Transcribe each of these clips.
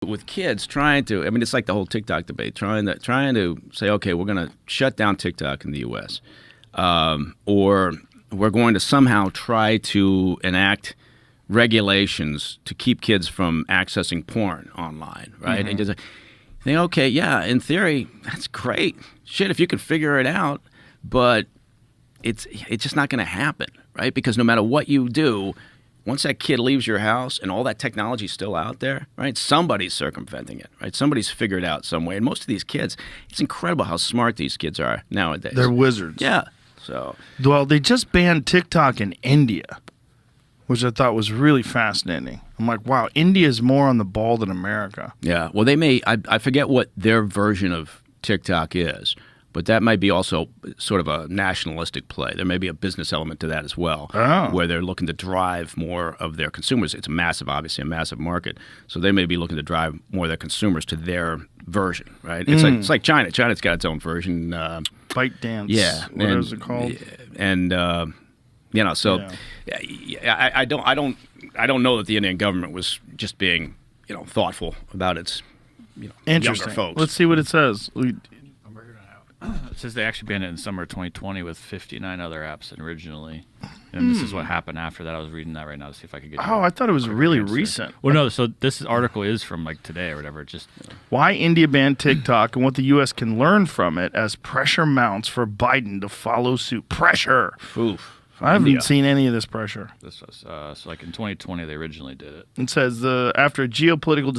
with kids trying to, I mean, it's like the whole TikTok debate, trying to say, okay, we're going to shut down TikTok in the U.S. Or we're going to somehow try to enact regulations to keep kids from accessing porn online, right? And just think, okay, yeah, in theory, that's great. Shit, if you can figure it out, but it's just not going to happen, right? Because no matter what you do, once that kid leaves your house and all that technology is still out there, right? Somebody's circumventing it, right? Somebody's figured out some way. And most of these kids, it's incredible how smart these kids are nowadays. They're wizards. Yeah. So, well, they just banned TikTok in India, which I thought was really fascinating. I'm like, wow, India is more on the ball than America. Yeah. Well, they may, I forget what their version of TikTok is, but that might be also sort of a nationalistic play. There may be a business element to that as well, where they're looking to drive more of their consumers. It's obviously a massive market, so they may be looking to drive more of their consumers to their version, right? It's like China. China's got its own version. ByteDance. Yeah. What is it called? And you know, so I don't know that the Indian government was just being, you know, thoughtful about its, you know, younger folks. Let's see what it says. It says they actually banned it in summer 2020 with 59 other apps originally. And this is what happened after that. I was reading that right now to see if I could get I thought it was really recent. Well, no, so this article is from like today or whatever. Just why India banned TikTok and what the U.S. can learn from it as pressure mounts for Biden to follow suit. Pressure. Oof. I haven't seen any of this pressure. This was so like in 2020 they originally did it. It says after a geopolitical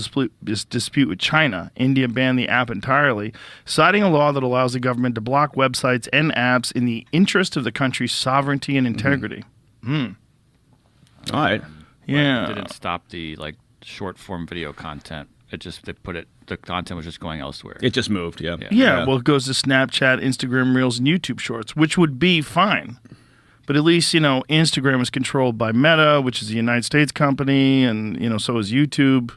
dispute with China, India banned the app entirely, citing a law that allows the government to block websites and apps in the interest of the country's sovereignty and integrity. All right. Yeah. It didn't stop the like short form video content. It just the content was just going elsewhere. It just moved. Yeah. Well, it goes to Snapchat, Instagram Reels, and YouTube Shorts, which would be fine. But at least, you know, Instagram is controlled by Meta, which is a United States company, and, you know, so is YouTube.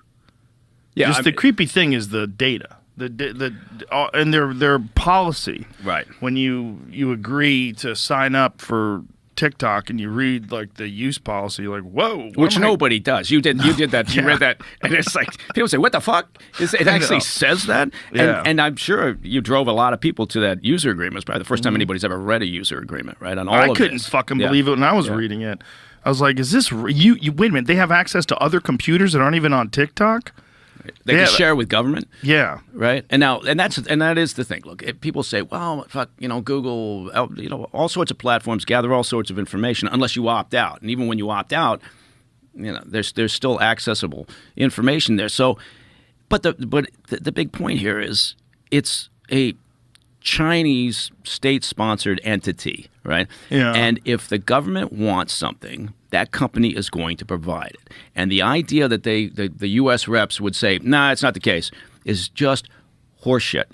Yeah, the creepy thing is the data, and their policy. Right. When you agree to sign up for TikTok and you read like the use policy, you're like, whoa. Which nobody does. You did that. You read that, and it's like people say, "What the fuck?" It actually says that, and I'm sure you drove a lot of people to that user agreement. It's probably the first time anybody's ever read a user agreement, right? On all I of couldn't fucking believe it when I was reading it. I was like, "Is this you? Wait a minute. They have access to other computers that aren't even on TikTok." They can share with government. Yeah. Right. And that is the thing. Look, if people say, well, fuck, you know, Google, you know, all sorts of platforms gather all sorts of information unless you opt out. And even when you opt out, you know, there's still accessible information there. So, but the big point here is it's a Chinese state-sponsored entity, right? Yeah. And if the government wants something, that company is going to provide it. And the idea that the U.S. reps would say, nah, it's not the case, is just horseshit.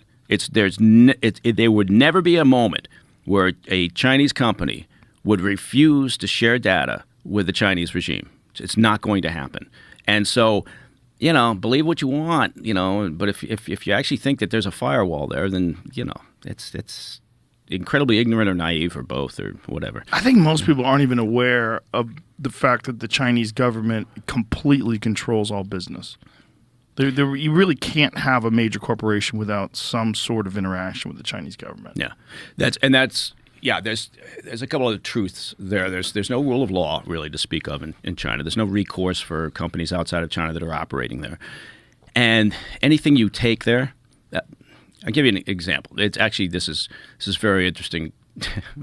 There would never be a moment where a Chinese company would refuse to share data with the Chinese regime. It's not going to happen. And so, you know, believe what you want, you know, but if you actually think that there's a firewall there, then, you know, it's incredibly ignorant or naive or both or whatever. I think most people aren't even aware of the fact that the Chinese government completely controls all business. You really can't have a major corporation without some sort of interaction with the Chinese government. Yeah, there's a couple of truths there. There's no rule of law really to speak of in China. There's no recourse for companies outside of China that are operating there, and anything you take there. I'll give you an example. It's actually this is very interesting.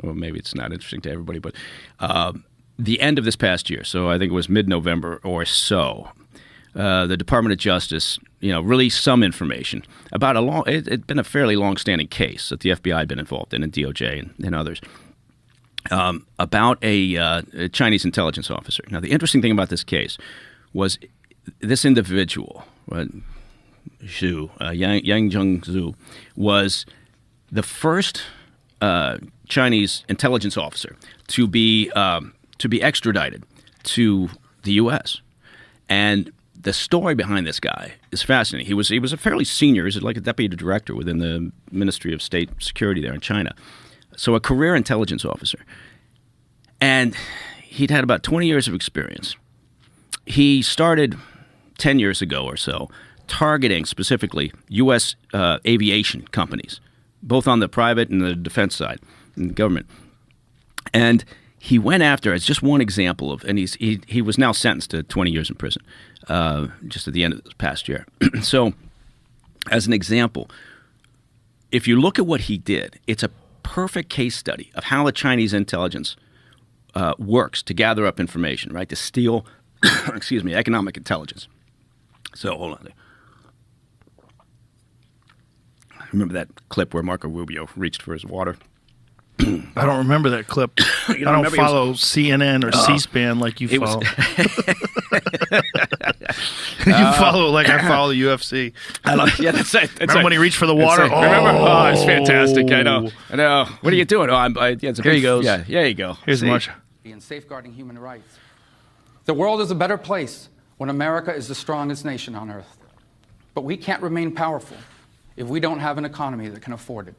Well, maybe it's not interesting to everybody, but the end of this past year, so I think it was mid-November or so, the Department of Justice, you know, released some information about it'd been a fairly long-standing case that the FBI had been involved in, and DOJ and others, about a Chinese intelligence officer. Now, the interesting thing about this case was this individual, right, Zhu, Yang Zhengzhu, was the first Chinese intelligence officer to be extradited to the U.S. And the story behind this guy is fascinating. He was a fairly senior. He's like a deputy director within the Ministry of State Security there in China. So a career intelligence officer. And he'd had about 20 years of experience. He started 10 years ago or so targeting specifically U.S. Aviation companies, both on the private and the defense side, and the government. And he went after, as just one example of, and he was now sentenced to 20 years in prison, just at the end of this past year. So, as an example, if you look at what he did, it's a perfect case study of how the Chinese intelligence works to gather up information, right? To steal, excuse me, economic intelligence. So hold on. Remember that clip where Marco Rubio reached for his water? I don't remember that clip. I don't follow CNN or C-SPAN like you follow. You follow it like I follow the UFC. Yeah, that's it. Remember when he reached for the water? Remember? Oh, it's fantastic. I know. What are you doing? Oh, here he goes. Yeah, there you go. Here's Marcia. In safeguarding human rights. The world is a better place when America is the strongest nation on earth. But we can't remain powerful if we don't have an economy that can afford it.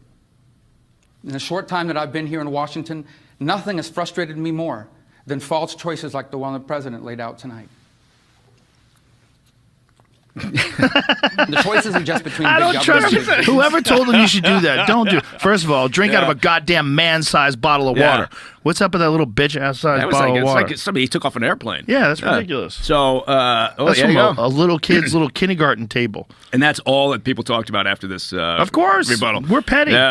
In the short time that I've been here in Washington, nothing has frustrated me more than false choices like the one the president laid out tonight. The choice isn't just between I don't big trust you. government. Whoever told him you should do that, don't do it. First of all, drink out of a goddamn man-sized bottle of water. What's up with that little bitch-ass-sized bottle of water? It's like somebody took off an airplane. Yeah, that's ridiculous. So, that's from a little kid's little kindergarten table. And that's all that people talked about after this of course. rebuttal. We're petty. Yeah.